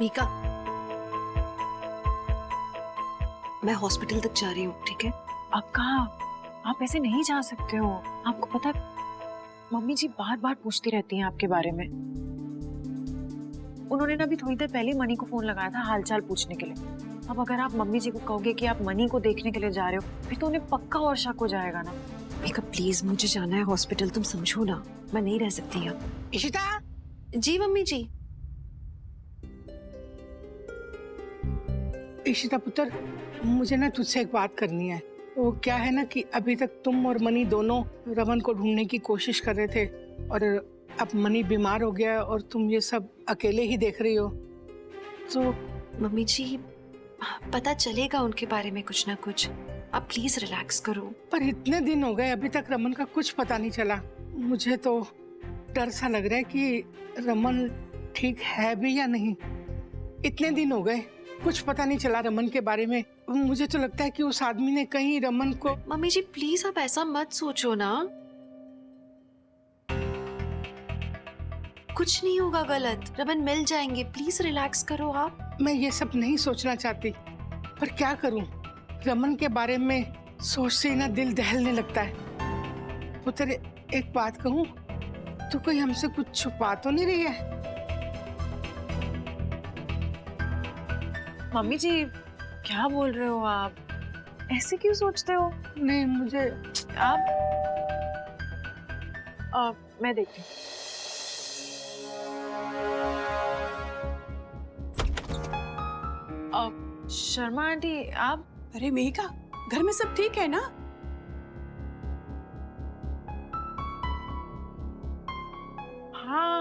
मीका, मैं हॉस्पिटल तक जा रही हूँ, ठीक है? अब कहाँ? आप ऐसे नहीं जा सकते हो। आपको पता है मम्मी जी बार बार पूछती रहती हैं आपके बारे में। उन्होंने ना अभी थोड़ी देर पहले मनी को फोन लगाया था हालचाल पूछने के लिए। अब अगर आप मम्मी जी को कहोगे कि आप मनी को देखने के लिए जा रहे हो, फिर तो उन्हें पक्का और शक हो जाएगा ना। मीका प्लीज, मुझे जाना है हॉस्पिटल, तुम समझो ना, मैं नहीं रह सकती यहाँ। इशिता, जी मम्मी जी। इशिता पुत्र, मुझे ना तुझसे एक बात करनी है। वो क्या है ना कि अभी तक तुम और मनी दोनों रमन को ढूंढने की कोशिश कर रहे थे और अब मनी बीमार हो गया और तुम ये सब अकेले ही देख रही हो। तो मम्मी जी, पता चलेगा उनके बारे में कुछ ना कुछ, आप प्लीज रिलैक्स करो। पर इतने दिन हो गए, अभी तक रमन का कुछ पता नहीं चला। मुझे तो डर सा लग रहा है कि रमन ठीक है भी या नहीं। इतने दिन हो गए, कुछ पता नहीं चला रमन के बारे में। मुझे तो लगता है कि उस आदमी ने कहीं रमन को। मम्मी जी प्लीज आप ऐसा मत सोचो ना, कुछ नहीं होगा गलत, रमन मिल जाएंगे, प्लीज रिलैक्स करो आप। मैं ये सब नहीं सोचना चाहती, पर क्या करूं? रमन के बारे में सोचते ही ना दिल दहलने लगता है। पुत्र, एक बात कहूं, तू कोई हमसे कुछ छुपा तो नहीं रही है? मम्मी जी क्या बोल रहे हो आप? ऐसे क्यों सोचते हो? नहीं, मुझे मैं देखती हूँ। शर्मा आंटी आप? अरे मेहिका, घर में सब ठीक है ना? हाँ।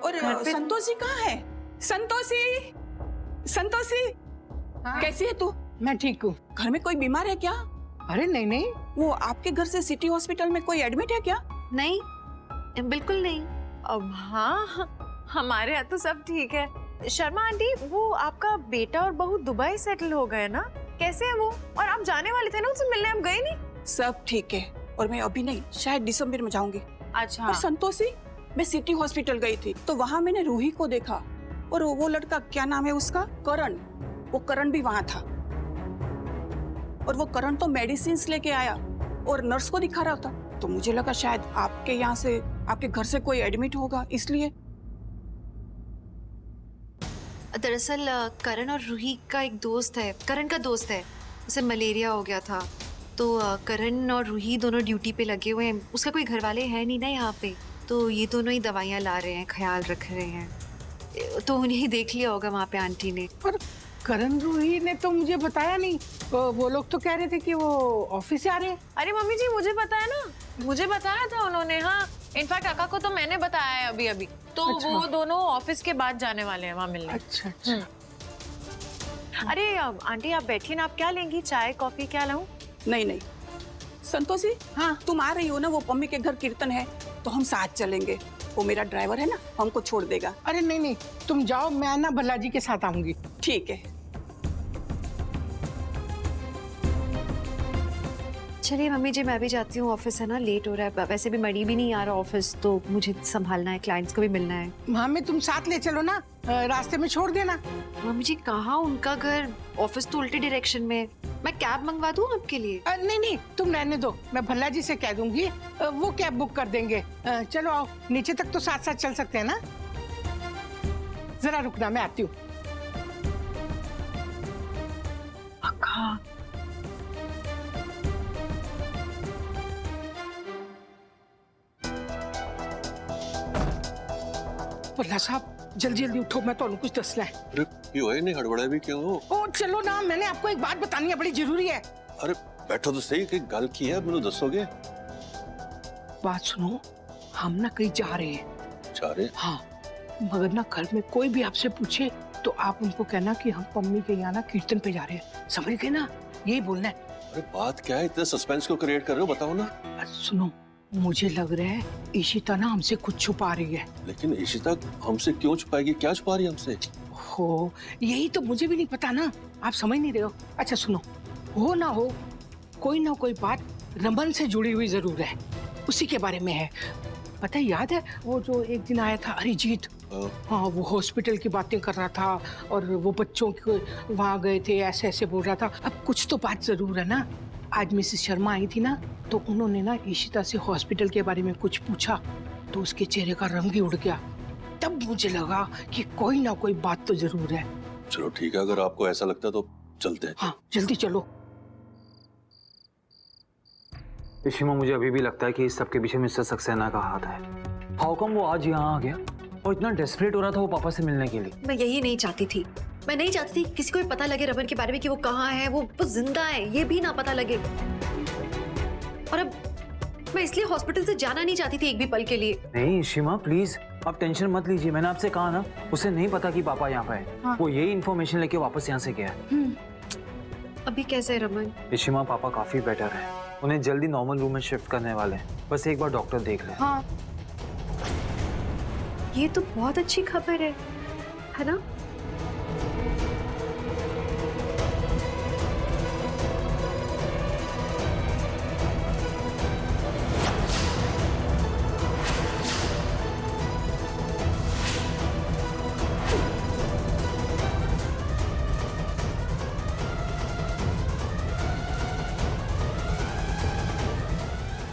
और संतोषी कहाँ है? संतोषी, संतोषी, हाँ? कैसी है तू? मैं ठीक हूँ। घर में कोई बीमार है क्या? अरे नहीं नहीं। वो आपके घर से सिटी हॉस्पिटल में कोई एडमिट है क्या? नहीं, बिल्कुल नहीं। अब हाँ, हमारे यहाँ तो सब ठीक है। शर्मा आंटी, वो आपका बेटा और बहू दुबई सेटल हो गए ना? कैसे है वो? और आप जाने वाले थे ना उनसे मिलने, आप गए नहीं? सब ठीक है, और मैं अभी नहीं, शायद दिसंबर में जाऊंगी। अच्छा। और संतोषी, मैं सिटी हॉस्पिटल गई थी तो वहाँ मैंने रूही को देखा, और वो लड़का, क्या नाम है उसका, करण, वो करण भी वहाँ था। और वो करण तो मेडिसिन लेके आया और नर्स को दिखा रहा था, तो मुझे लगा शायद आपके यहाँ से, आपके घर से कोई एडमिट होगा, इसलिए। दरअसल करण और रूही का एक दोस्त है, करण का दोस्त है, उसे मलेरिया हो गया था, तो करण और रूही दोनों ड्यूटी पे लगे हुए हैं। उसका कोई घर वाले है नहीं ना यहाँ पे, तो ये दोनों ही दवाइयाँ ला रहे हैं, ख्याल रख रहे हैं। तो उन्हें ही देख लिया होगा वहाँ पे आंटी ने। पर करण रूही ने तो मुझे बताया नहीं। वो लोग तो कह रहे थे कि वो ऑफिस से आ रहे हैं। अरे मम्मी जी मुझे पता है ना, मुझे बताया था उन्होंने। हाँ, इनफैक्ट काका को तो मैंने बताया है अभी अभी। तो अच्छा। वो दोनों ऑफिस के बाद जाने वाले हैं वहाँ मिलने। अच्छा अच्छा। अरे आंटी आप बैठिए ना, आप क्या लेंगी, चाय कॉफी क्या लाऊं? नहीं नहीं संतोषी, हाँ, तुम आ रही हो ना, वो पम्मी के घर कीर्तन है तो हम साथ चलेंगे। वो मेरा ड्राइवर है ना, हमको छोड़ देगा। अरे नहीं नहीं, तुम जाओ, मैं ना भल्लाजी के साथ आऊंगी। ठीक है। चलिए मम्मी जी, मैं भी जाती हूँ, ऑफिस है ना, लेट हो रहा है। वैसे भी मणि भी नहीं आ रहा ऑफिस, तो मुझे संभालना है, क्लाइंट्स को भी मिलना है। हमें तुम साथ ले चलो ना, रास्ते में छोड़ देना। मम्मी जी कहाँ, उनका घर, ऑफिस तो उल्टे डायरेक्शन में है। मैं कैब मंगवा दूँ आपके लिए? नहीं नहीं, तुम रहने दो, मैं भल्लाजी से कह दूंगी, वो कैब बुक कर देंगे। चलो आओ, नीचे तक तो साथ साथ चल सकते हैं ना। जरा रुकना, मैं आती हूँ। अक्का, भल्ला साहब जल्दी जल्दी उठो, मैं तो कुछ दसना है। अरे ये होए नहीं, हड़बड़ा भी क्यों हो? ओ चलो ना, मैंने आपको एक बात बतानी है, बड़ी जरूरी है। अरे बैठो तो सही, कि गल की है, मैंने दसोगे? बात सुनो, हम ना कहीं जा रहे हैं। जा रहे? हाँ, मगर ना घर में कोई भी आपसे पूछे तो आप उनको कहना कि हम पम्मी के यहाँ ना कीर्तन पे जा रहे हैं, समझ गए ना? यही बोलना है। अरे बात क्या है, इतने सस्पेंस को क्रिएट कर रहे हो, बताओ ना। सुनो, मुझे लग रहा है इशिता ना हमसे कुछ छुपा रही है। लेकिन इशिता हमसे क्यों छुपाएगी, क्या छुपा रही है हमसे? हो, यही तो मुझे भी नहीं पता ना, आप समझ नहीं रहे हो। अच्छा सुनो, हो ना हो, कोई ना कोई बात रमन से जुड़ी हुई जरूर है, उसी के बारे में है। पता है, याद है वो जो एक दिन आया था अरिजीत, हाँ, वो हॉस्पिटल की बातें कर रहा था और वो बच्चों के वहाँ गए थे, ऐसे ऐसे बोल रहा था। अब कुछ तो बात जरूर है ना। आज मिसेस शर्मा आई थी ना, तो उन्होंने ना ईशिता से हॉस्पिटल के बारे में कुछ पूछा, तो उसके चेहरे का रंग ही उड़ गया। तब मुझे लगा कि कोई ना कोई बात तो जरूर है। चलो ठीक है, अगर आपको ऐसा लगता है तो चलते हैं। हाँ, जल्दी चलो। इशिमा, मुझे अभी भी लगता है कि इस सब के पीछे मिस्टर सक्सेना का हाथ है। हाउ कम वो आज यहाँ आ गया और इतना डेस्परेट हो रहा था वो पापा से मिलने के लिए। मैं यही नहीं चाहती थी। मैं नहीं चाहती थी किसी को भी पता लगे रमन के बारे में कि वो कहाँ है, वो जिंदा है, ये भी ना पता लगे। और अब मैं इसलिए हॉस्पिटल से जाना नहीं चाहती थी एक भी पल के लिए। नहीं इशिमा, प्लीज आप टेंशन मत लीजिए। मैंने आपसे कहा ना, उसे नहीं पता कि पापा यहाँ पे है। हाँ। वो यही इन्फॉर्मेशन लेके वापस यहाँ से गया है। अभी कैसे है रमन? इशिमा, पापा काफी बेटर है। उन्हें जल्दी नॉर्मल रूम में शिफ्ट करने वाले हैं। बस एक बार डॉक्टर देख ले। हाँ, ये तो बहुत अच्छी खबर है ना?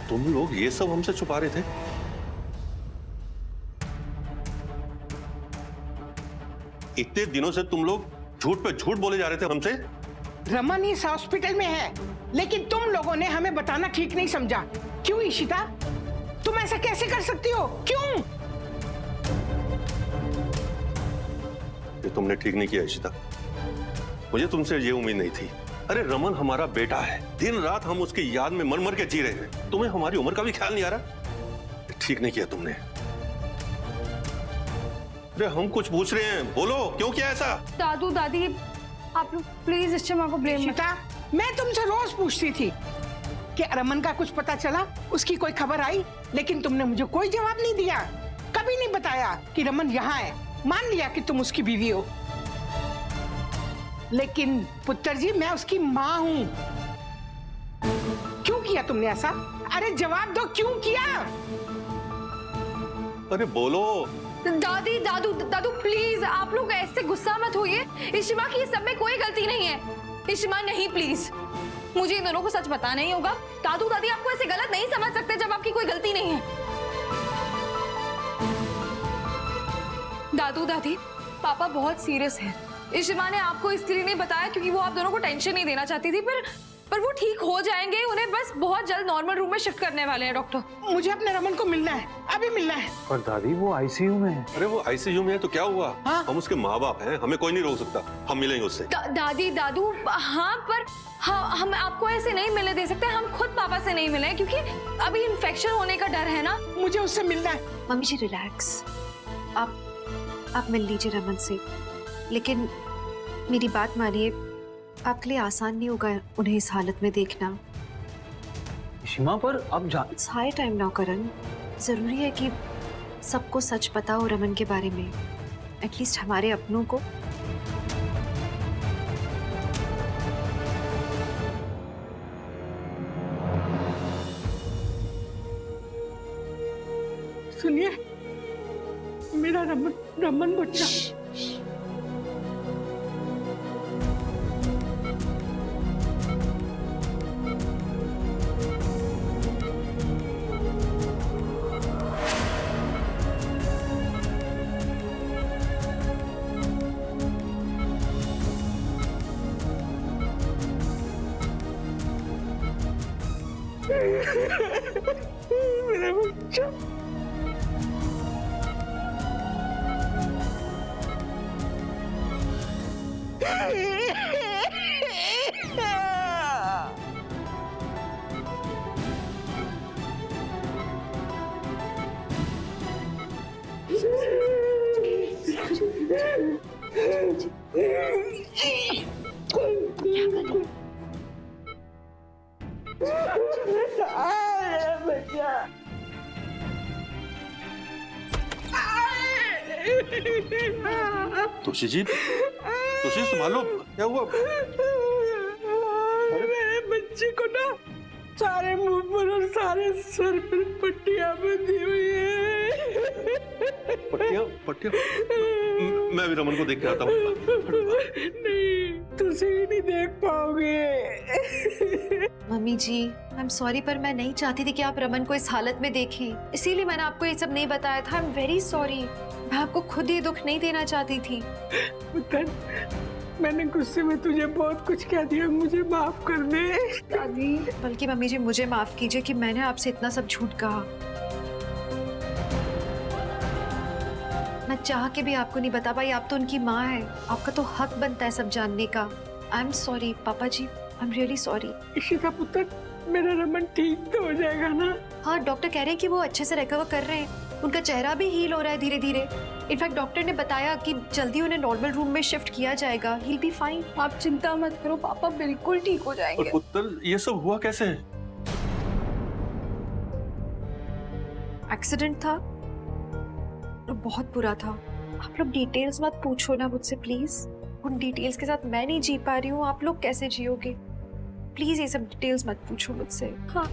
तुम लोग ये सब हमसे छुपा रहे थे? इतने दिनों से तुम लोग झूठ पे झूठ बोले जा रहे थे हमसे। रमन इस हॉस्पिटल में है, लेकिन तुम लोगों ने हमें बताना ठीक नहीं समझा। क्यों ईशिता, तुम ऐसा कैसे कर सकती हो? क्यों? ये तुमने ठीक नहीं किया इशिता। मुझे तुमसे ये उम्मीद नहीं थी। अरे रमन हमारा बेटा है, दिन रात हम उसकी याद में मर मर के जी रहे हैं। तुम्हें हमारी उम्र का भी ख्याल नहीं आ रहा? ठीक नहीं किया तुमने। अरे हम कुछ पूछ रहे हैं, बोलो क्यों किया ऐसा? दादू दादी, आप लोग प्लीज इशिमा को ब्लेम मत। ईशिता, मैं तुमसे रोज पूछती थी कि रमन का कुछ पता चला, उसकी कोई खबर आई, लेकिन तुमने मुझे कोई जवाब नहीं दिया। कभी नहीं बताया कि रमन यहाँ है। मान लिया कि तुम उसकी बीवी हो, लेकिन पुत्र जी मैं उसकी माँ हूँ। क्यों किया तुमने ऐसा? अरे जवाब दो, क्यों किया? अरे बोलो। दादी दादू दादू प्लीज आप लोग ऐसे गुस्सा मत होइए। इशिमा की इस सब में कोई गलती नहीं है। इशिमा नहीं, प्लीज मुझे इन दोनों को सच बताना ही होगा। दादू दादी आपको ऐसे गलत नहीं समझ सकते जब आपकी कोई गलती नहीं है। दादू दादी, पापा बहुत सीरियस है। इशिमा ने आपको इसलिए नहीं बताया क्योंकि वो आप दोनों को टेंशन नहीं देना चाहती थी, पर वो ठीक हो जाएंगे। उन्हें बस बहुत जल्द नॉर्मल रूम में शिफ्ट करने वाले हैं डॉक्टर। मुझे अपने रमन को मिलना है, अभी मिलना है। पर दादी वो आईसीयू में है। अरे वो आईसीयू में है तो क्या हुआ? हाँ? हम उसके माँ बाप हैं, हमें कोई नहीं रोक सकता। हम मिलेंगे उससे। दादी दादू, हाँ पर हम आपको ऐसे नहीं मिलने दे सकते। हम खुद पापा से नहीं मिले क्योंकि अभी इन्फेक्शन होने का डर है ना। मुझे उससे मिलना है। मम्मी जी रिलैक्स, आप मिल लीजिए रमन से, लेकिन मेरी बात मानिए, आपके लिए आसान नहीं होगा उन्हें इस हालत में देखना। इशिमा, पर अब इट्स हाई टाइम नाउ करण। जरूरी है कि सबको सच पता हो रमन के बारे में, एटलीस्ट हमारे अपनों को। सुनिए, मेरा रमन बच्चा। मेरा बच्चा। तुलसी जी, तुलसी संभालो, क्या हुआ? मेरे बच्चे को ना सारे मुंह पर और सारे सर पर पट्टियां बंधी हुई है। पट्टियां पट्टियां मैं भी रमन को देख के आता हूँ। नहीं, तुझे ही नहीं देख पाओगे। Mummy ji I am sorry, पर मैं नहीं चाहती थी कि आप रमन को इस हालत में देखें, इसीलिए मैंने आपको ये सब नहीं बताया था। आई एम वेरी सॉरी, मैं आपको खुद ये दुख नहीं देना चाहती थी। पुत्र, मैंने गुस्से में तुझे बहुत कुछ कह दिया, मुझे माफ कर दे। दादी, बल्कि मम्मी जी मुझे माफ कीजिए कि मैंने आपसे इतना सब झूठ कहा। मैं चाह के भी आपको नहीं बता पाई, आप तो उनकी माँ है, आपका तो हक बनता है सब जानने का। आई एम सॉरी पापा जी, I am really sorry. Ishita पुत्र, मेरा रमन ठीक तो हो जाएगा ना? हाँ, डॉक्टर कह रहे हैं कि वो अच्छे से रिकवर कर रहे हैं, उनका चेहरा भी हील हो रहा है धीरे धीरे। इनफैक्ट डॉक्टर ने बताया कि जल्दी उन्हें नॉर्मल रूम में शिफ्ट किया जाएगा। He will be fine. आप चिंता मत करो, पापा बिल्कुल ठीक हो और जाएंगे। पुत्र, ये सब हुआ कैसे? एक्सीडेंट था, तो बहुत बुरा था। आप लोग डिटेल्स मत पूछो ना मुझसे प्लीज, उन डिटेल्स के साथ मैं नहीं जी पा रही हूँ, आप लोग कैसे जियोगे? प्लीज ये सब डिटेल्स मत पूछो मुझसे। हाँ,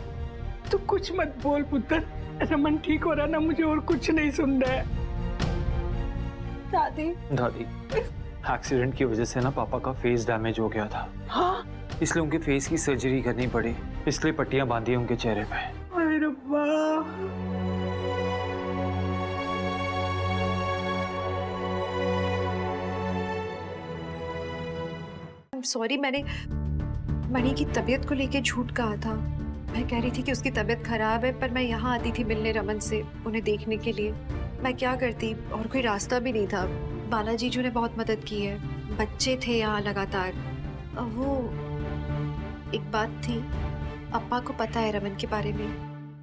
तू कुछ मत बोल पुत्र, रमन ठीक हो रहा ना, मुझे और कुछ नहीं सुनना है। दादी, दादी, एक्सीडेंट की वजह से ना पापा का फेस डैमेज हो गया था। हाँ, इसलिए उनके फेस की सर्जरी करनी पड़ी, इसलिए पट्टियां बांधी उनके चेहरे पे। अरे रब्बा। आई एम सॉरी, मैंने मणि की तबीयत को लेके झूठ कहा था। मैं कह रही थी कि उसकी तबीयत खराब है, पर मैं यहाँ आती थी मिलने रमन से, उन्हें देखने के लिए। मैं क्या करती, और कोई रास्ता भी नहीं था। बालाजी जी ने बहुत मदद की है, बच्चे थे यहाँ लगातार। वो एक बात थी, अप्पा को पता है रमन के बारे में।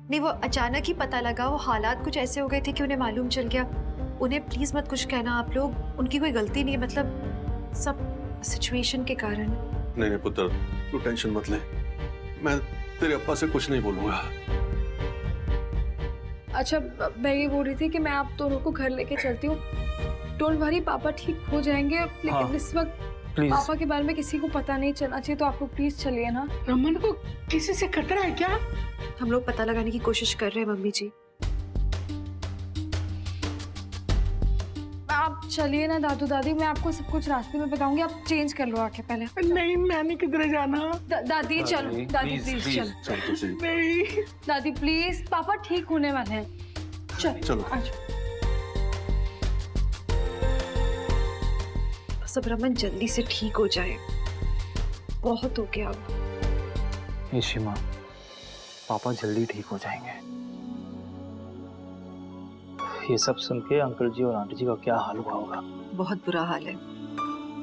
नहीं, वो अचानक ही पता लगा, वो हालात कुछ ऐसे हो गए थे कि उन्हें मालूम चल गया। उन्हें प्लीज मत कुछ कहना आप लोग, उनकी कोई गलती नहीं है, मतलब सब सिचुएशन के कारण। नहीं नहीं पुत्र, तू टेंशन मत ले, मैं तेरे अप्पा से कुछ नहीं बोलूंगा। अच्छा मैं ये बोल रही थी कि मैं आप दोनों को घर लेके चलती हूँ। डोंट वरी, पापा ठीक हो जाएंगे, लेकिन हाँ, इस वक्त प्लीज। पापा के बारे में किसी को पता नहीं चलना चाहिए, तो आप लोग प्लीज चलिए ना। रमन को किसी से खतरा है क्या? हम लोग पता लगाने की कोशिश कर रहे हैं मम्मी जी। आप चलिए ना दादू दादी, मैं आपको सब कुछ रास्ते में बताऊंगी। आप चेंज कर लो आके पहले। नहीं, मैंने किधर जाना? दादी चलो, दादी प्लीज चलो। चल तुझे नहीं। दादी प्लीज, पापा ठीक होने वाले हैं। चलो चलो। बस अब रमन जल्दी से ठीक हो जाए, बहुत हो गया अब। इशिमा, पापा जल्दी ठीक हो जाएंगे। ये सब सुन के अंकल जी और आंटी जी का क्या हाल हुआ होगा? बहुत बुरा हाल है,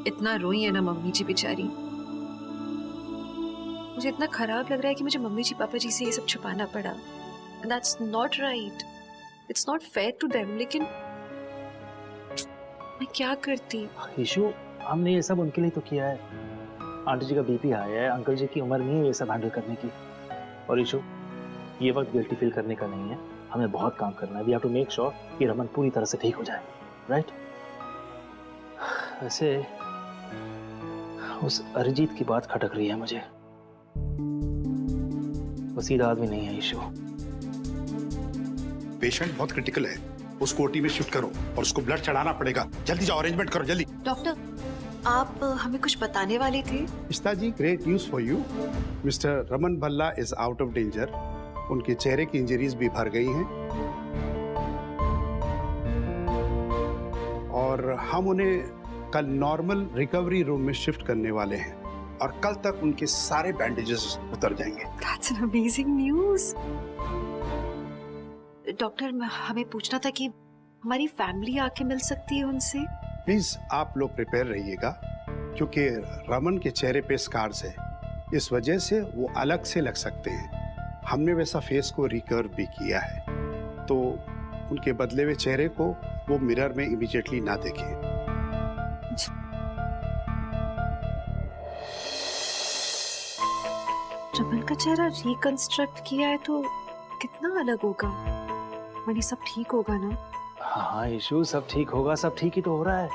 इतना रोई है ना मम्मी जी बेचारी। मुझे इतना खराब लग रहा है कि मुझे मम्मी जी पापा जी से ये सब छुपाना पड़ा। That's not right, it's not fair to them. लेकिन मैं क्या करती? इशू, हमने ये सब उनके लिए तो किया है। आंटी जी का बीपी हाई है, अंकल जी की उम्र नहीं है ये सब हैंडल करने की। और इशू, ये वक्त गिल्टी फील करने का नहीं है, हमें बहुत काम करना है। We have to make sure कि रमन पूरी तरह से ठीक हो जाए, राइट? वैसे उस अरिजीत की बात खटक रही है मुझे। वो सीधा आदमी नहीं है इशू। पेशेंट बहुत क्रिटिकल है, उसको ओटी में शिफ्ट करो और उसको ब्लड चढ़ाना पड़ेगा। जल्दी जाओ, अरेंजमेंट करो जल्दी। डॉक्टर, आप हमें कुछ बताने वाले थे? Ishita ji, great news for you. Mister Raman Bhalla is out of danger. उनके चेहरे की इंजरीज भी भर गई हैं और हम उन्हें कल नॉर्मल रिकवरी रूम में शिफ्ट करने वाले हैं और कल तक उनके सारे बैंडेजेस उतर जाएंगे। That's an amazing news. Doctor, हमें पूछना था कि हमारी फैमिली आके मिल सकती है उनसे? प्लीज आप लोग प्रिपेयर रहिएगा, क्योंकि रमन के चेहरे पे स्कार्स है, इस वजह से वो अलग से लग सकते हैं। हमने वैसा फेस को रिकवर भी किया है, तो उनके बदले हुए चेहरे को वो मिरर में इमीडिएटली ना देखें। रमन का चेहरा रिकंस्ट्रक्ट किया है तो कितना अलग होगा? मनी, सब ठीक होगा ना? हाँ इशू, सब ठीक होगा, सब ठीक ही तो हो रहा है।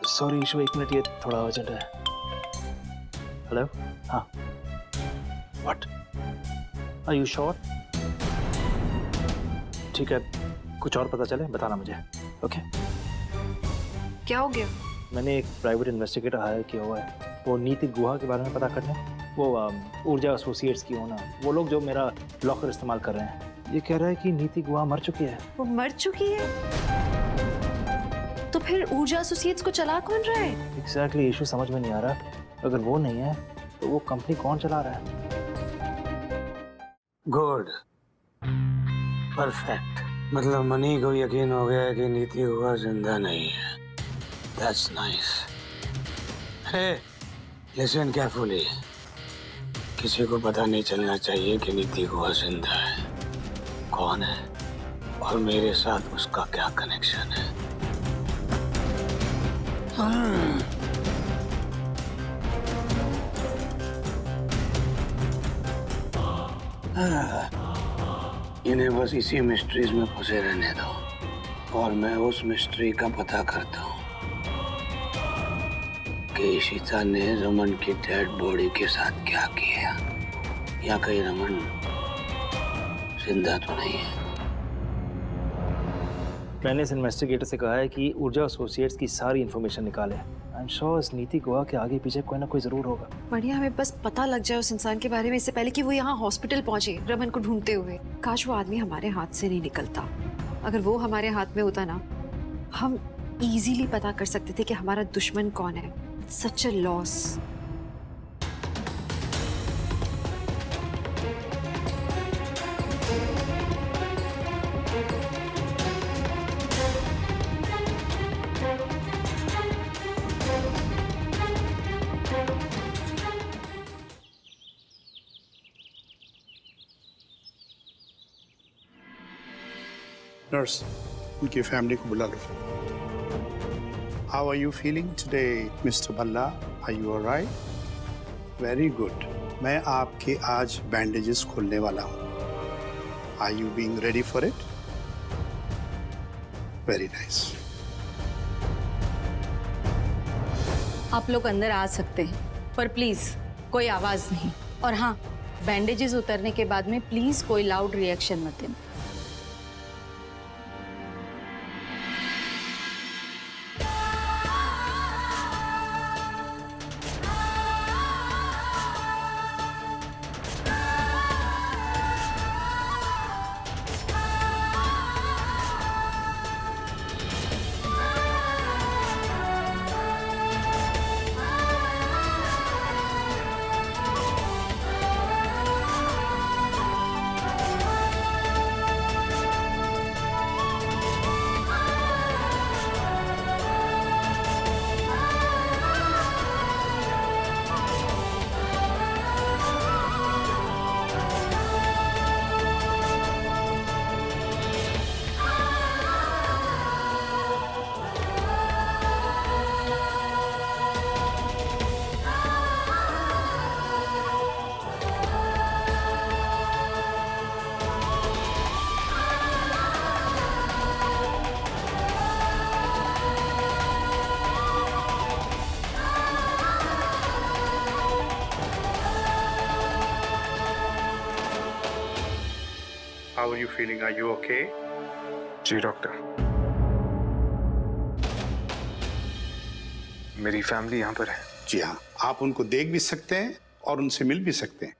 सॉरी इशू, एक मिनट, ये थोड़ा अर्जेंट है। हेलो? हाँ। व्हाट? Are you sure? ठीक है, कुछ और पता चले बताना मुझे। ओके। क्या हो गया? मैंने एक प्राइवेट इन्वेस्टिगेटर हायर किया हुआ है, वो नीति गुहा के बारे में पता करने। वो ऊर्जा एसोसिएट्स की ओनर, वो लोग जो मेरा लॉकर इस्तेमाल कर रहे हैं, ये कह रहा है कि नीति गुहा मर चुकी है। वो मर चुकी है? तो फिर ऊर्जा एसोसिएट्स को चला कौन रहा है? एग्जैक्टली इशू समझ में नहीं आ रहा। अगर वो नहीं है तो वो कंपनी कौन चला रहा है? Good, perfect. मतलब मनी को यकीन हो गया है कि नीति हुआ जिंदा नहीं है। That's nice. Hey, listen carefully. किसी को पता नहीं चलना चाहिए कि नीति हुआ जिंदा है, कौन है और मेरे साथ उसका क्या कनेक्शन है। इन्हें बस इसी मिस्ट्रीज में फंसे रहने दो और मैं उस मिस्ट्री का पता करता हूँ कि इशिता ने रमन की डेड बॉडी के साथ क्या किया, या कहीं रमन जिंदा तो नहीं है। मैंने इस इन्वेस्टिगेटर से कहा है कि ऊर्जा एसोसिएट्स की सारी इन्फॉर्मेशन निकाले। आई एम श्योर इस नीति गुहा के आगे पीछे कोई ना कोई जरूर होगा। बढ़िया, हमें बस पता लग जाए उस इंसान के बारे में इससे पहले कि वो यहाँ हॉस्पिटल पहुंचे रमन को ढूंढते हुए। काश वो आदमी हमारे हाथ से नहीं निकलता। अगर वो हमारे हाथ में होता ना, हम इजीली पता कर सकते थे कि हमारा दुश्मन कौन है। Such a loss. नर्स, उनकी फैमिली को बुला लो। How are you feeling today mister Bhalla? Are you alright? Very good. मैं आपके आज बैंडेजेस खोलने वाला हूँ। Are you being ready for it? Very nice. आप लोग अंदर आ सकते हैं, पर प्लीज कोई आवाज नहीं। और हाँ, बैंडेजेस उतरने के बाद में प्लीज कोई लाउड रिएक्शन मत देना। How are you feeling? Are you okay? जी डॉक्टर, मेरी फैमिली यहाँ पर है। जी हाँ, आप उनको देख भी सकते हैं और उनसे मिल भी सकते हैं।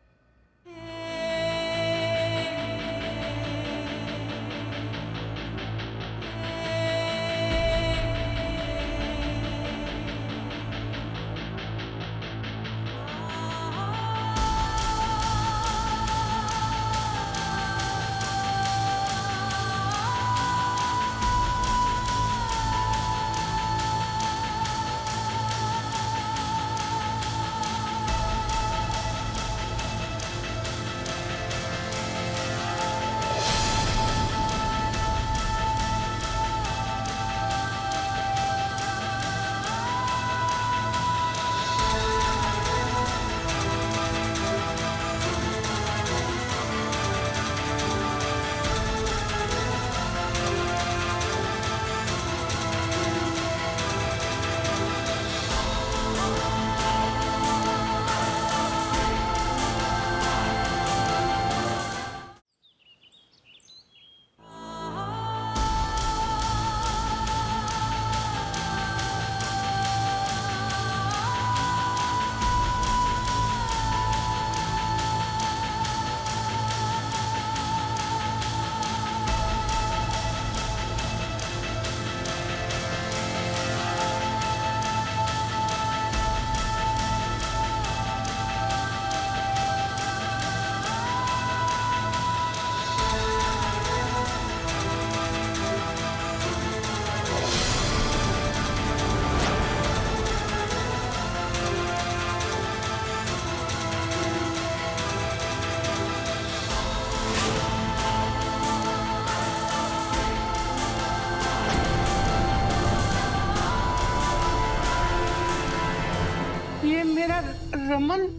रमन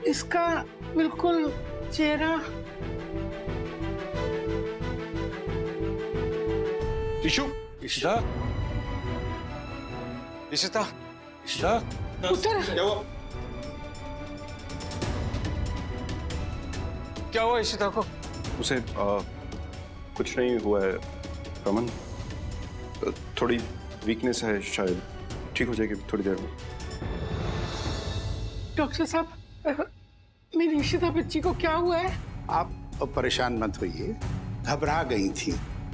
इसका बिल्कुल चेहरा ईशु, इशिता, इशिता, इशिता, पुत्र क्या हुआ? क्या हुआ इशिता को? उसे कुछ नहीं हुआ है रमन, थोड़ी वीकनेस है, शायद ठीक हो जाएगी थोड़ी देर में। डॉक्टर साहब, मेरी इशिता बच्ची को क्या हुआ है? आप परेशान मत होइए, घबरा गई थी,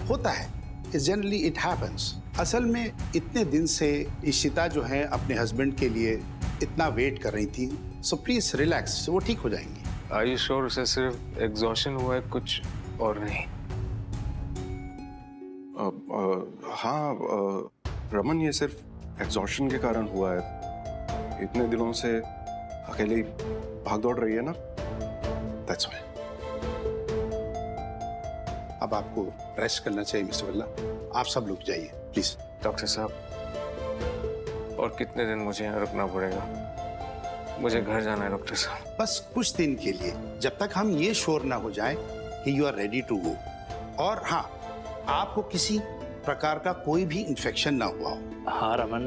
होता है, जनरली इट हैपेंस। असल में इतने दिन से इशिता जो है अपने हस्बैंड के लिए इतना वेट कर रही थी, सो प्लीज रिलैक्स, वो ठीक हो जाएंगी। आर यू श्योर उसे सिर्फ एग्जॉशन हुआ है, कुछ और नहीं? हाँ रमन, ये सिर्फ एग्जॉशन के कारण हुआ है। इतने दिनों से अकेले भाग दौड़ रही है ना, दैट्स व्हाई। अब आपको रेस्ट करना चाहिए मिस्टर बिरला, आप सब लोग जाइए प्लीज। डॉक्टर साहब, और कितने दिन मुझे यहाँ रुकना पड़ेगा? मुझे घर जाना है डॉक्टर साहब। बस कुछ दिन के लिए, जब तक हम ये श्योर ना हो जाए कि you are ready to go. और हाँ, आपको किसी प्रकार का कोई भी इन्फेक्शन ना हुआ हो। हाँ रमन,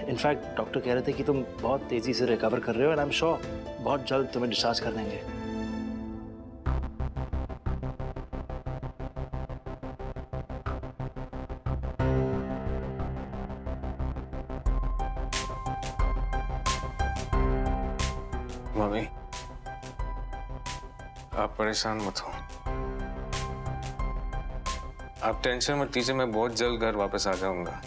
इनफैक्ट डॉक्टर कह रहे थे कि तुम बहुत तेजी से रिकवर कर रहे हो एंड आई एम श्योर बहुत जल्द तुम्हें डिस्चार्ज कर देंगे। मम्मी, आप परेशान मत हो, आप टेंशन मत लीजिए, मैं बहुत जल्द घर वापस आ जाऊंगा।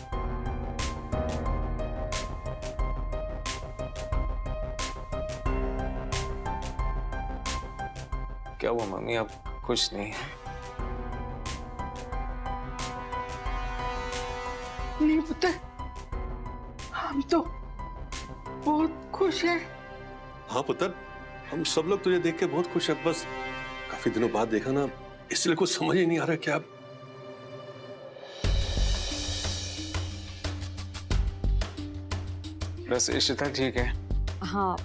क्या हुआ मम्मी, आप खुश नहीं है? नहीं पुत्र, हम तो बहुत खुश हैं। हाँ पुत्र, हम सब लोग तुझे देख के बहुत खुश हैं। बस काफी दिनों बाद देखा ना, इसलिए कुछ समझ ही नहीं आ रहा क्या। बस इशिता ठीक है? हाँ,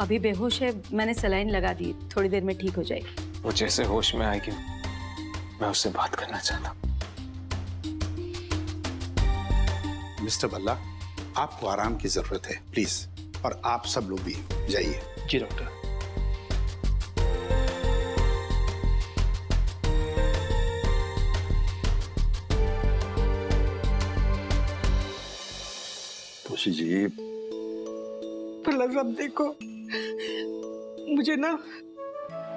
अभी बेहोश है, मैंने सलाइन लगा दी, थोड़ी देर में ठीक हो जाएगी। वो जैसे होश में आएगी मैं उससे बात करना चाहता हूँ। मिस्टर भल्ला, आपको आराम की जरूरत है प्लीज, और आप सब लोग भी जाइए। जी डॉक्टर। तोशी जी, अब देखो, मुझे ना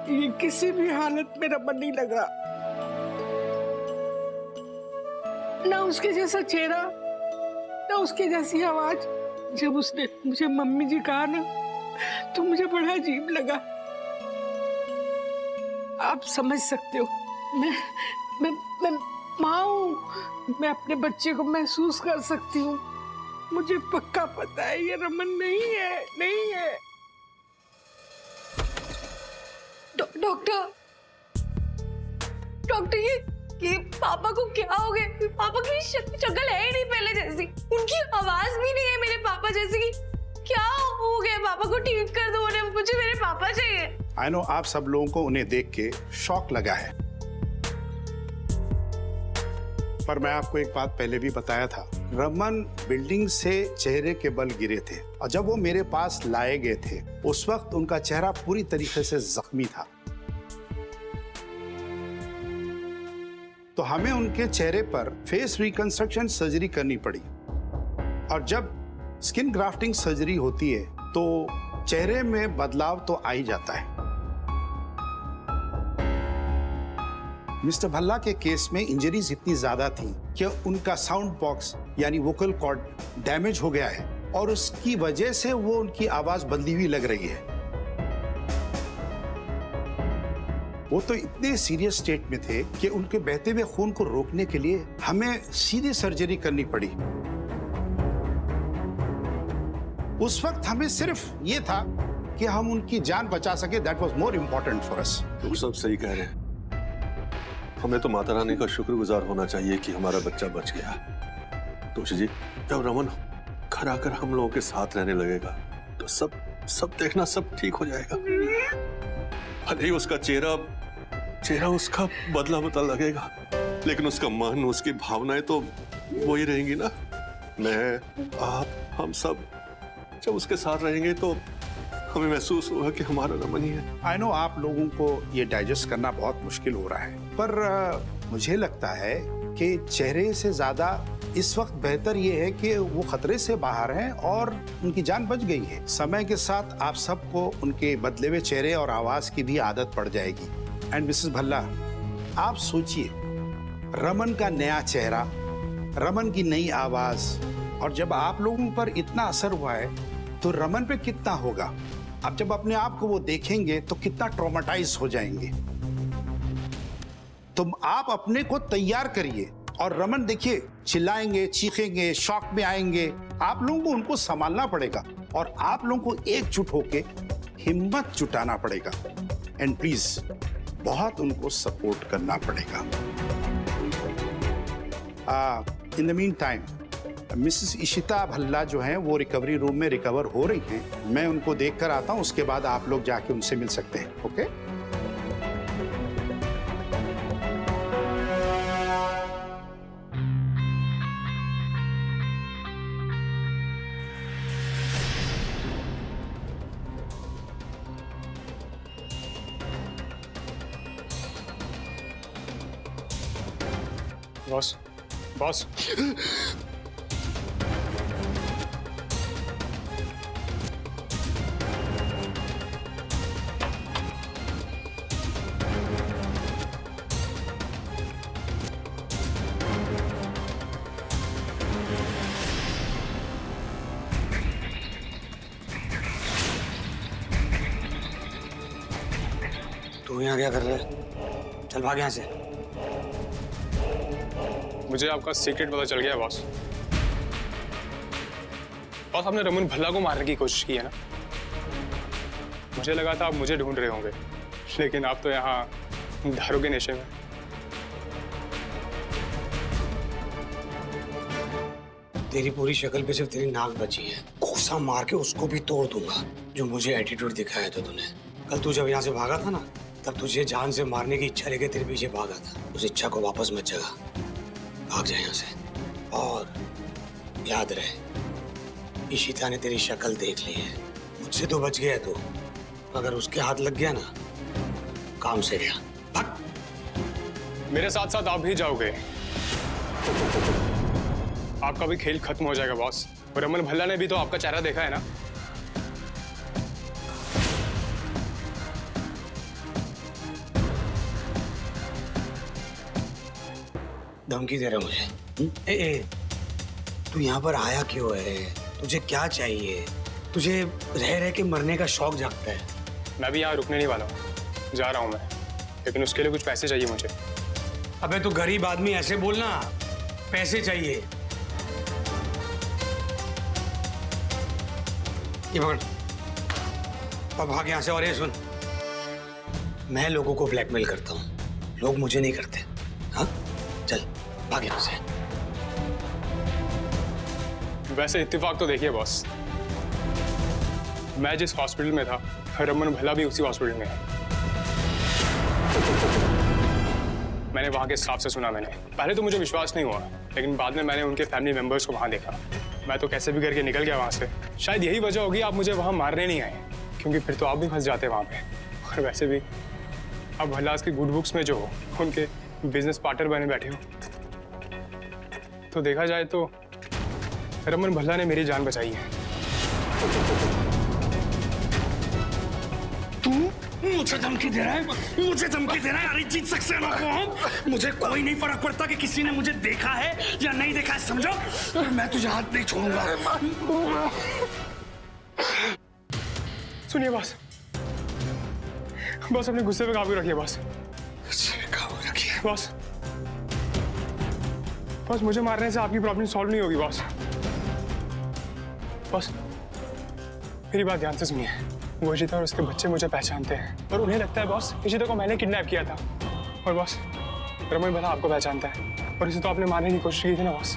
ये किसी भी हालत में रमन नहीं लगा, ना उसके जैसा चेहरा, ना उसकी जैसी आवाज। जब उसने मुझे मम्मी जी कहा ना, तो मुझे बड़ा अजीब लगा। आप समझ सकते हो, मैं माँ हूँ, मैं अपने बच्चे को महसूस कर सकती हूँ। मुझे पक्का पता है ये रमन नहीं है, नहीं है। डॉक्टर, ये पापा को क्या हो गया? पापा की शक्ल है ही नहीं पहले जैसी, उनकी आवाज भी नहीं है मेरे पापा जैसी की। क्या हो गया? पापा को ठीक कर दो उन्हें, मुझे मेरे पापा चाहिए। आई नो आप सब लोगों को उन्हें देख के शॉक लगा है, पर मैं आपको एक बात पहले भी बताया था, रमन बिल्डिंग से चेहरे के बल गिरे थे, और जब वो मेरे पास लाए गए थे उस वक्त उनका चेहरा पूरी तरीके से जख्मी था। तो हमें उनके चेहरे पर फेस रिकंस्ट्रक्शन सर्जरी करनी पड़ी, और जब स्किन ग्राफ्टिंग सर्जरी होती है तो चेहरे में बदलाव तो आ ही जाता है। मिस्टर भल्ला के केस में इंजरीज इतनी ज्यादा थी कि उनका साउंड बॉक्स यानी वोकल कॉर्ड डैमेज हो गया है, और उसकी वजह से वो उनकी आवाज बदली हुई लग रही है। वो तो इतने सीरियस स्टेट में थे कि उनके बहते हुए खून को रोकने के लिए हमें सीधी सर्जरी करनी पड़ी। उस वक्त हमें सिर्फ ये था कि हम उनकी जान बचा सके, that was more important for us. तुम सब सही कह रहे हैं। हमें तो माता रानी का शुक्रगुजार होना चाहिए कि हमारा बच्चा बच गया। तुलसी जी, जब रमन घर आकर हम लोगों के साथ रहने लगेगा तो सब देखना, सब ठीक हो जाएगा। भले ही उसका चेहरा उसका बदला लगेगा, लेकिन उसका मन, उसकी भावनाएं तो वही रहेंगी ना। मैं, आप, हम सब जब उसके साथ रहेंगे तो हमें महसूस होगा कि हमारा रमन ही है। आई नो आप लोगों को ये डाइजेस्ट करना बहुत मुश्किल हो रहा है, पर मुझे लगता है कि चेहरे से ज्यादा इस वक्त बेहतर ये है कि वो खतरे से बाहर हैं और उनकी जान बच गई है। समय के साथ आप सबको उनके बदले हुए चेहरे और आवाज की भी आदत पड़ जाएगी। एंड मिसेस भल्ला, आप सोचिए, रमन का नया चेहरा, रमन की नई आवाज, और जब आप लोगों पर इतना असर हुआ है तो रमन पे कितना होगा। अब जब अपने आप को वो देखेंगे तो कितना ट्रॉमेटाइज हो जाएंगे। तुम आप अपने को तैयार करिए, और रमन देखिए चिल्लाएंगे, चीखेंगे, शॉक में आएंगे। आप लोगों को उनको संभालना पड़ेगा और आप लोगों को एकजुट होके हिम्मत जुटाना पड़ेगा। एंड प्लीज बहुत उनको सपोर्ट करना पड़ेगा। In the mean time Mrs Ishita Bhalla जो हैं वो रिकवरी रूम में रिकवर हो रही हैं। मैं उनको देख कर आता हूं, उसके बाद आप लोग जाके उनसे मिल सकते हैं। ओके? बॉस, बॉस, तू यहाँ क्या कर रहा है? चल भाग यहाँ से। मुझे आपका सीक्रेट पता चल गया बॉस। बॉस, आपने रमन भल्ला को मारने की कोशिश की है ना? मुझे लगा था आप मुझे ढूंढ रहे होंगे, लेकिन आप तो यहाँ दारू के नशे में। तेरी पूरी शक्ल पे सिर्फ तेरी नाक बची है। घूसा मार के उसको भी तोड़ दूंगा जो मुझे एटीट्यूड दिखाया था तूने। कल तू जब यहाँ से भागा था ना, तब तुझे जान से मारने की इच्छा लेके तेरे पीछे भागा था। उस इच्छा को वापस मत जगा, भाग जा यहाँ से। और याद रहे, इशिता ने तेरी शक्ल देख ली है। मुझसे तो बच गया तू, अगर उसके हाथ लग गया ना, काम से गया। भाग। मेरे साथ साथ आप भी जाओगे। आपका भी खेल खत्म हो जाएगा बॉस। और रमन भल्ला ने भी तो आपका चेहरा देखा है ना। धमकी दे रहा मुझे? ए, तू यहाँ पर आया क्यों है? तुझे क्या चाहिए? तुझे रह रह के मरने का शौक जागता है? मैं भी यहाँ रुकने नहीं वाला हूँ, जा रहा हूँ मैं, लेकिन उसके लिए कुछ पैसे चाहिए मुझे। अबे तू गरीब आदमी, ऐसे बोलना, पैसे चाहिए। ये पकड़, अब भाग यहाँ से। और ये सुन, मैं लोगों को ब्लैकमेल करता हूँ, लोग मुझे नहीं करते। हाँ, चल भाग यहाँ से। वैसे इत्तेफाक तो देखिए बॉस, मैं जिस हॉस्पिटल में था, रमन भल्ला भी उसी हॉस्पिटल में है। मैंने वहाँ के स्टाफ से सुना। पहले तो मुझे विश्वास नहीं हुआ, लेकिन बाद में मैंने उनके फैमिली मेंबर्स को वहाँ देखा। मैं तो कैसे भी करके निकल गया वहाँ से। शायद यही वजह होगी आप मुझे वहाँ मारने नहीं आए, क्योंकि फिर तो आप भी फंस जाते वहाँ पे। और वैसे भी आप भल्ला के गुड बुक्स में जो हो, उनके बिजनेस पार्टनर बने बैठे हो। तो देखा जाए तो रमन भल्ला ने मेरी जान बचाई है। तू मुझे धमकी दे रहा है? मुझे धमकी दे रहा है? अरे जीत सकते हैं हम। मुझे कोई नहीं फर्क पड़ता कि किसी ने मुझे देखा है या नहीं देखा है, समझो? मैं तुझे हाथ नहीं छोड़ूंगा। सुनिए बॉस, बॉस अपने गुस्से पे काबू रखिए बॉस। काबू रखिए बॉस। बॉस, मुझे मारने से आपकी प्रॉब्लम सॉल्व नहीं होगी बॉस। बॉस, मेरी बात ध्यान से सुनिए। वो इशिता और उसके बच्चे मुझे पहचानते हैं और उन्हें लगता है बॉस इशिता को मैंने किडनैप किया था। और बॉस रमन भला आपको पहचानता है और इसे तो आपने मारने की कोशिश की थी ना बॉस।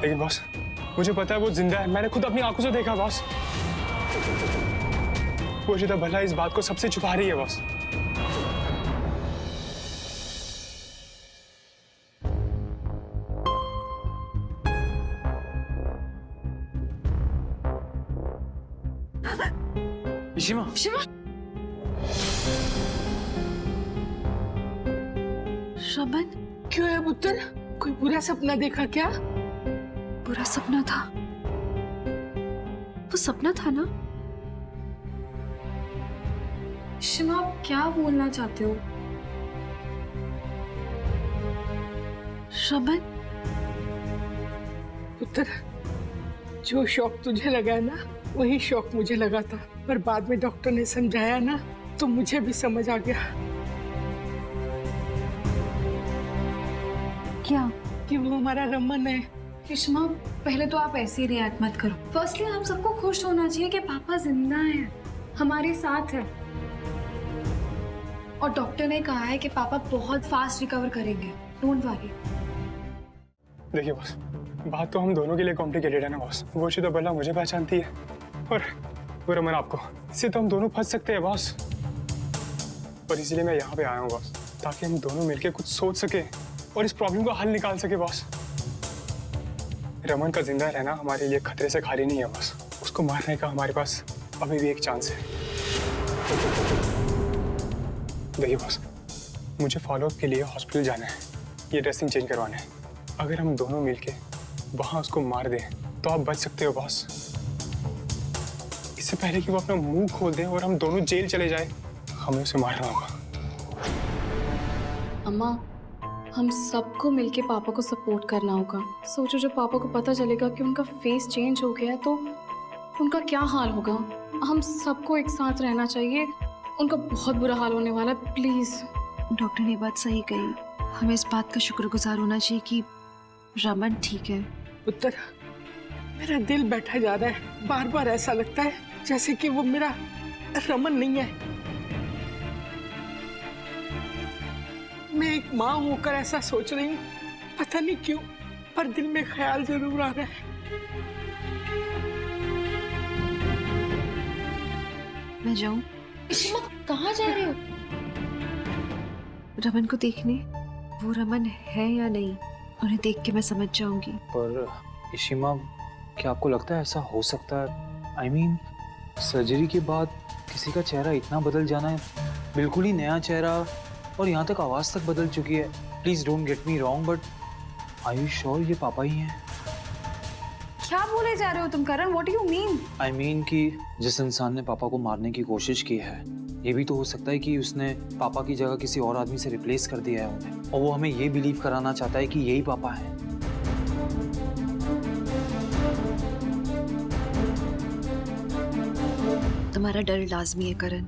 लेकिन बॉस मुझे पता है वो जिंदा है, मैंने खुद अपनी आंखों से देखा बॉस। वो इशिता भला इस बात को सबसे छुपा रही है बॉस। इशिमा रमन, क्यों है पुत्र? कोई बुरा सपना देखा क्या? बुरा सपना था? वो सपना था ना? शिमा, आप क्या बोलना चाहते हो? रमन, पुत्र, जो शौक तुझे लगा ना वही शौक मुझे लगा था, पर बाद में डॉक्टर ने समझाया ना तो मुझे भी समझ आ गया क्या? कि वो हमारा रमन है। शिमा, पहले तो आप ऐसे ही रिएक्ट मत करो। फर्स्टली हम सबको खुश होना चाहिए कि पापा जिंदा हैं, हमारे साथ है। और डॉक्टर ने कहा है कि पापा बहुत फास्ट रिकवर करेंगे, डोंट वरी। देखिए बॉस, बात तो हम दोनों के लिए कॉम्प्लिकेटेड है ना बॉस। वो इशिता भला मुझे पहचानती है और वो रमन आपको, इससे तो हम दोनों फंस सकते हैं बॉस। और इसीलिए मैं यहाँ पे आया हूँ बॉस, ताकि हम दोनों मिलकर कुछ सोच सके और इस प्रॉब्लम का हल निकाल सके बॉस। रमन का जिंदा रहना हमारे लिए खतरे से खाली नहीं है बॉस। उसको मारने का हमारे पास अभी भी एक चांस है। देखिए बॉस, मुझे फॉलोअप के लिए हॉस्पिटल जाना है, ये ड्रेसिंग चेंज करवाना है। अगर हम दोनों मिलके वहां उसको मार दें तो आप बच सकते हो बॉस। इससे पहले कि वो अपना मुंह खोल दे और हम दोनों जेल चले जाए, हमें उसे मारना होगा। अम्मा, हम सबको मिलके पापा को सपोर्ट करना होगा। सोचो जब पापा को पता चलेगा कि उनका फेस चेंज हो गया है तो उनका क्या हाल होगा। हम सबको एक साथ रहना चाहिए, उनका बहुत बुरा हाल होने वाला है। प्लीज। डॉक्टर ने बात सही कही, हमें इस बात का शुक्रगुजार होना चाहिए कि रमन ठीक है। पुत्र, मेरा दिल बैठा जा रहा है, बार बार ऐसा लगता है जैसे कि वो मेरा रमन नहीं है। मैं एक माँ होकर ऐसा सोच रही हूँ, पता नहीं क्यों, पर दिल में ख्याल जरूर आ रहा है। मैं जाऊं? इशिमा, कहाँ जा रहे हो? रमन को देखने। वो रमन है या नहीं, उन्हें देख के मैं समझ जाऊंगी। पर इशिमा, क्या आपको लगता है ऐसा हो सकता है? I mean, सर्जरी के बाद किसी का चेहरा इतना बदल जाना है, बिल्कुल ही नया चेहरा, और यहाँ तक आवाज तक बदल चुकी है। Please don't get me wrong, but are you sure ये पापा ही हैं? क्या बोले जा रहे हो तुम Karan? What do you mean? I mean कि जिस इंसान ने पापा को मारने की कोशिश की है, ये भी तो हो सकता है कि उसने पापा की जगह किसी और आदमी से रिप्लेस कर दिया है उन्हें, और वो हमें ये बिलीव कराना चाहता है कि यही पापा हैं। तुम्हारा डर लाजमी है करण,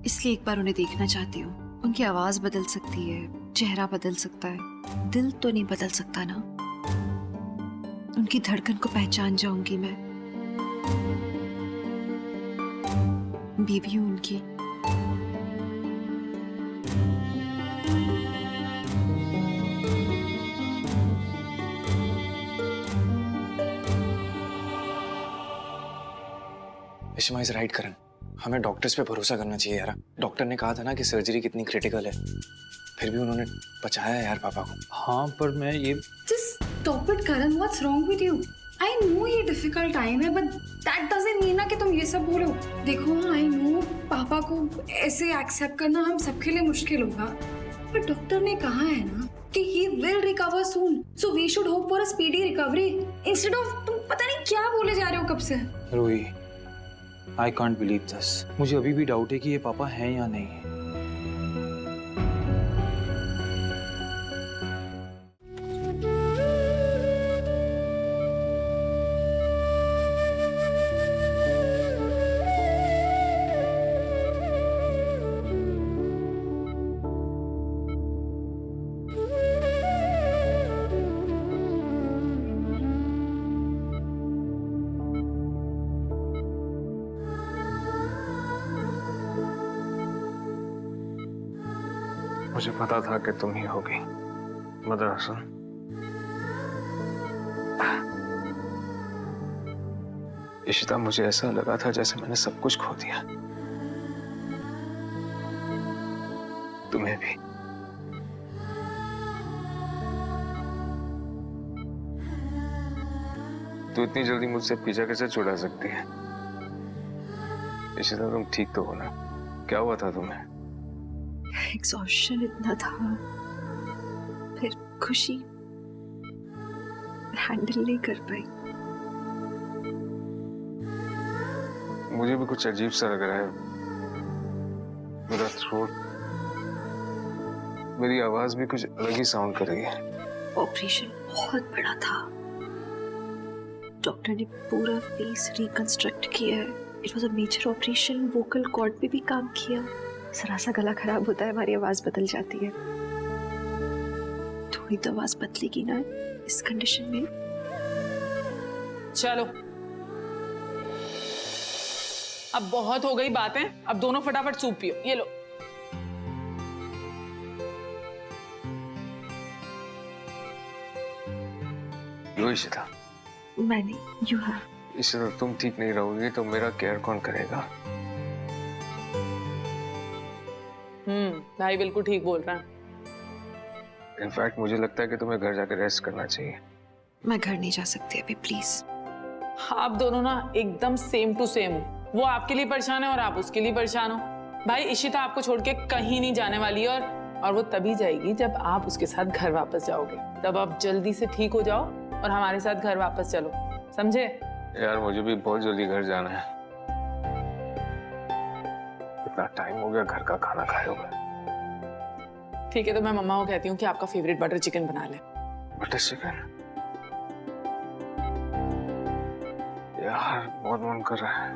इसलिए एक बार उन्हें देखना चाहती हूँ। उनकी आवाज बदल सकती है, चेहरा बदल सकता है, दिल तो नहीं बदल सकता ना। उनकी धड़कन को पहचान जाऊंगी मैं, बीवी हूं उनकी। इशिमा इज राइट करण, हमें डॉक्टर्स पे भरोसा करना चाहिए यार। डॉक्टर ने कहा था ना कि सर्जरी कितनी क्रिटिकल है, फिर भी उन्होंने बचाया यार पापा को। हाँ, पर मैं ये Just stop it, Karan. What's wrong with you? I know ये difficult time है, but that doesn't mean ना कि तुम ये सब बोलो। देखो, I know पापा को ऐसे एक्सेप्ट करना हम सबके लिए मुश्किल होगा, पर डॉक्टर ने कहा है ना कि he will recover soon, so we should hope for a speedy recovery instead of तुम पता नहीं क्या बोले जा रहे हो कब से। Ruhi, I can't believe this. मुझे अभी भी डाउट है कि ये पापा हैं या नहीं। मुझे पता था कि तुम ही होगी मदरसा। इशिता, मुझे ऐसा लगा था जैसे मैंने सब कुछ खो दिया। तुम्हें भी। तू इतनी जल्दी मुझसे पीछा कैसे छुड़ा सकती है? इशिता, तुम ठीक तो हो ना? क्या हुआ था तुम्हें? एग्जॉस्शन इतना था, फिर खुशी हैंडल नहीं कर पाई। मुझे भी कुछ अजीब सा लग रहा है। मेरा थ्रोट, मेरी आवाज भी कुछ अलग ही साउंड कर रही है। ऑपरेशन बहुत बड़ा था, डॉक्टर ने पूरा फेस रिकंस्ट्रक्ट किया है। It was a major operation, vocal cord पे भी काम किया। जरा सा गला खराब होता है, हमारी आवाज बदल जाती है। थोड़ी तो आवाज बदलेगी ना इस कंडीशन में। चलो, अब बहुत हो गई बातें, अब दोनों फटाफट सूप पियो। ये लो। लो इशिता। मैंने यू हैव। इशिता, तुम ठीक नहीं रहोगी तो मेरा केयर कौन करेगा? भाई बिल्कुल ठीक बोल रहा है। इनफैक्ट मुझे लगता है कि तुम्हें घर जाकर रेस्ट करना चाहिए। मैं घर नहीं जा सकती अभी, प्लीज। आप दोनों ना एकदम सेम टू सेम हो। वो आपके लिए परेशान है और आप उसके लिए परेशान हो। भाई इशिता आपको छोड़ के कहीं नहीं जाने वाली है, और वो तभी जाएगी जब आप उसके साथ घर वापस जाओगे। तब आप जल्दी से ठीक हो जाओ और हमारे साथ घर वापस चलो, समझे? यार मुझे भी बहुत जल्दी घर जाना है। इतना टाइम हो गया घर का खाना खाए हुए। ठीक है, तो मैं मम्मा को कहती हूँ कि आपका फेवरेट बटर चिकन बना ले। Butter chicken? यार बहुत मन कर रहा है।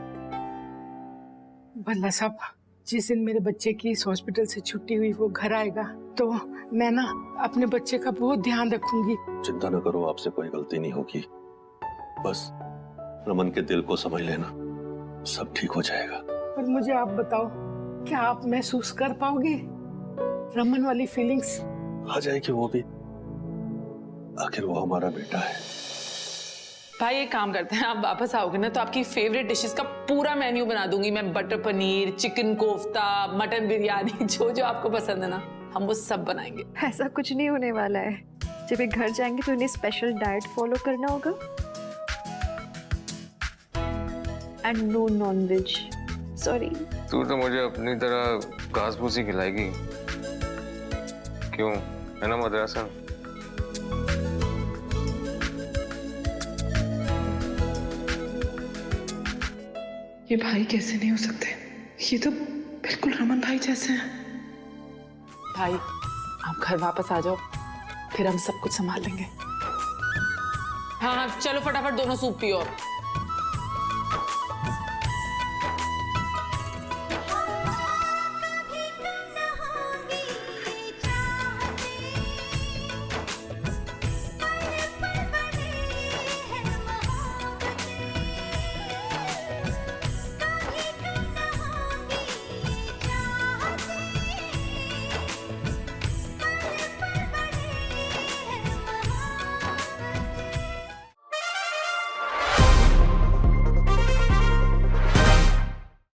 बल्ला साहब, जिस दिन मेरे बच्चे की इस हॉस्पिटल से छुट्टी हुई वो घर आएगा तो मैं ना अपने बच्चे का बहुत ध्यान रखूंगी। चिंता न करो, आपसे कोई गलती नहीं होगी। बस रमन के दिल को समझ लेना, सब ठीक हो जाएगा। पर मुझे आप बताओ, क्या आप महसूस कर पाओगे रमन वाली फीलिंग्स? आ जाएगी वो भी, आखिर वो हमारा बेटा है। भाई एक काम करते हैं, आप वापस आओगे ना तो आपकी फेवरेट डिशेस का पूरा मेन्यू बना दूंगी मैं। Butter paneer, chicken kofta, mutton biryani, जो जो आपको पसंद है ना, हम वो सब बनाएंगे। ऐसा कुछ नहीं होने वाला है। जब ये घर जाएंगे तो उन्हें स्पेशल डाइट फॉलो करना होगा, एंड नो नॉनवेज। सॉरी। तू तो मुझे अपनी तरह घास भूसी खिलाएगी, क्यों? है ना मदरसा? ये भाई कैसे नहीं हो सकते? ये तो बिल्कुल रमन भाई जैसे हैं। भाई आप घर वापस आ जाओ, फिर हम सब कुछ संभाल लेंगे। हाँ हाँ, चलो फटाफट दोनों सूप पियो अब।